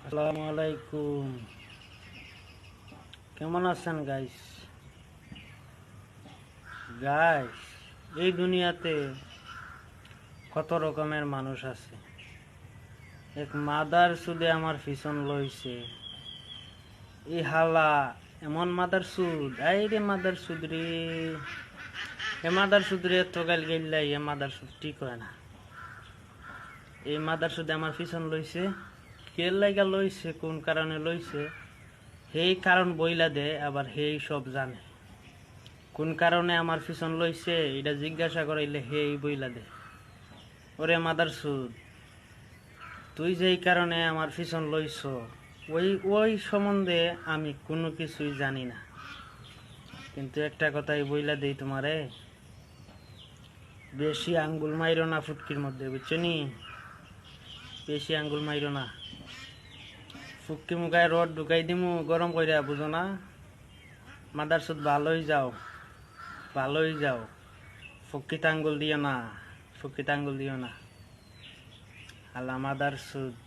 আসসালামু আলাইকুম। কেমন আছেন গাইস? গাইস, এই দুনিয়াতে কত রকমের মানুষ আছে। এক মাদার সুদে আমার পিছন লইছে। এই হালা এমন মাদার সুদ, এই রে মাদার সুদ রে, এ মাদার সুদ রে এত গাল গেলাই, এ মাদার সুদ ঠিক হয় না। এই মাদার সুদে আমার পিছন লইছে, কে লাগা লইছে, কোন কারণে লইছে, সেই কারণ বইলা দে, আবার সেই সব জানে। কোন কারণে আমার পিছন লইছে এটা জিজ্ঞাসা করাইলে হেই বইলা দে। ওরে মাদার সুদ, তুই যেই কারণে আমার পিছন লইছ ওই ওই সম্বন্ধে আমি কোনো কিছুই জানি না, কিন্তু একটা কথাই বইলা দেই তোমারে, বেশি আঙ্গুল মাইরো না ফুটকির মধ্যে, বুঝছো নি? বেশি আঙ্গুল মাইরো না, ফুটকি মুখায় রড ঢুকাই দিমু গরম কইরা, বুঝো না? মাদার সুদ ভালোই যাও, ভালোই যাও, ফুটকিতে আঙ্গুল দিও না, ফুটকিতে আঙ্গুল দিও না। আল্লাহ মাদার সুদ।